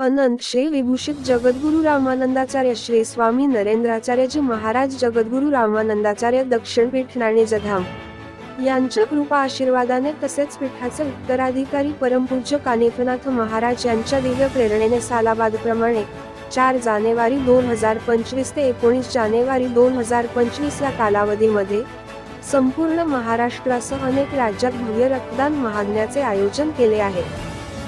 अनंत श्री विभूषित जगद्गुरु रामानंदाचार्य श्री स्वामी नरेंद्राचार्यजी महाराज जगद्गुरु रामानंदाचार्य दक्षिण पीठ नाणेजधाम यांच्या कृपा आशीर्वादाने तसेच पीठाचे उत्तराधिकारी परमपूज्य कानिफनाथ महाराज यांच्या दिव्य प्रेरणेने सालाबादप्रमाणे 4 जानेवारी 2025 ते 19 जानेवारी 2025 या कालावधीमध्ये संपूर्ण महाराष्ट्रासह अनेक राज्यात भव्य रक्तदान महायज्ञाचे आयोजन केले आहे।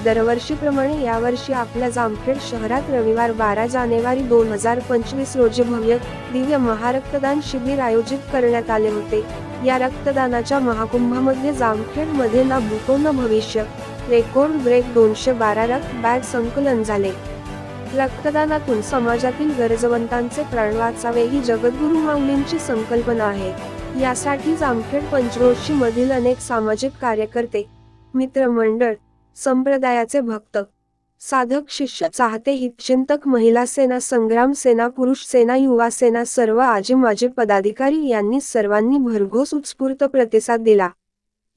दरवर्षीप्रमाणे यावर्षी आपल्या जामखेड शहरात रविवार 12 जानेवारी 2025 रोजी भव्य दिव्य महारक्तदान शिबिर आयोजित करण्यात आले होते। या रक्तदानाच्या महाकुंभामध्ये जामखेड मध्ये ना भूतो न भविष्य रेकॉर्ड ब्रेक 212 रक्त बॅग संकलन झाले। रक्तदानातून समाजातील गरजवंतांचे प्राण वाचावे ही जगद्गुरु माऊलींची संकल्पना आहे। यासाठी जामखेड पंचक्रोशी मधील अनेक सामाजिक कार्यकर्ते, मित्रमंडळ, संप्रदायाचे भक्त, साधक, शिष्य, चाहते, हितचिंतक, महिला सेना, संग्राम सेना, पुरुष सेना, युवा सेना, सर्व आजी माजी पदाधिकारी यांनी सर्वांनी भरघोस उत्स्फूर्त प्रतिसाद दिला।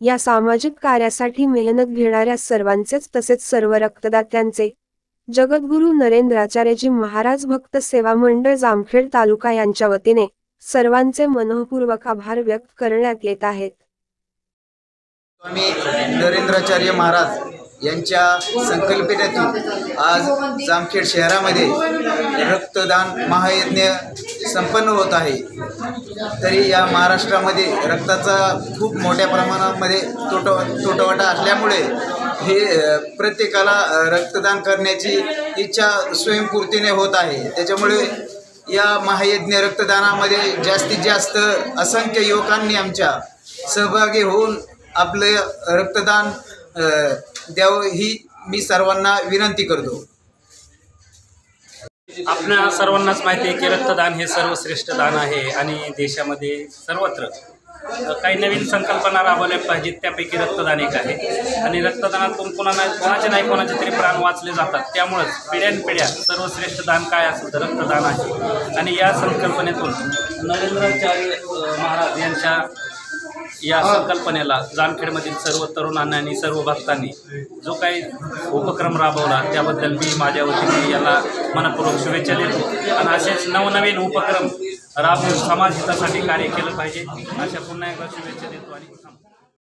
या सामाजिक कार्यासाठी मेहनत घेणाऱ्या सर्वांचेच तसेच सर्व रक्तदात्यांचे जगद्गुरु नरेंद्राचार्यजी महाराज भक्त सेवा मंडळ जामखेड तालुका यांच्या वतीने सर्वांचे मनःपूर्वक आभार व्यक्त करण्यात येत आहेत। स्वामी नरेंद्राचार्य महाराज यांच्या संकल्पनेतून आज जामखेड शहरामध्ये रक्तदान महायज्ञ संपन्न होत आहे। तरी या महाराष्ट्रामध्ये रक्ताचा खूप मोठ्या प्रमाणामध्ये तुटवडा असल्यामुळे हे प्रत्येकाला रक्तदान करण्याची इच्छा स्वयंपूर्तीने होत आहे। त्याच्यामुळे या महायज्ञ रक्तदानामध्ये जास्तीत जास्त असंख्य युवकांनी आमच्या सहभागी होऊन आपले रक्तदान द्यावं ही मी सर्वांना विनंती करतो। आपल्या सर्वांनाच माहिती आहे की रक्तदान हे सर्वश्रेष्ठ दान आहे आणि देशामध्ये सर्वत्र काही नवीन संकल्पना राबवल्या पाहिजेत, त्यापैकी रक्तदान एक आहे। आणि रक्तदानातून कोणाचे तरी प्राण वाचले जातात। त्यामुळेच पिढ्यानपिढ्या सर्वश्रेष्ठ दान काय असेल तर रक्तदान आहे। आणि या संकल्पनेतून नरेंद्राचार्य महाराज यांच्या या संकल्पनेला जामखेडमधील सर्व तरुणांनी आणि सर्व भक्तांनी जो काही उपक्रम राबवला त्याबद्दल मी माझ्या वतीने याला मनपूर्वक शुभेच्छा देतो। आणि असेच नवनवीन उपक्रम राबवून समाज हितासाठी कार्य केलं पाहिजे अशा पुन्हा एकदा शुभेच्छा देतो आणि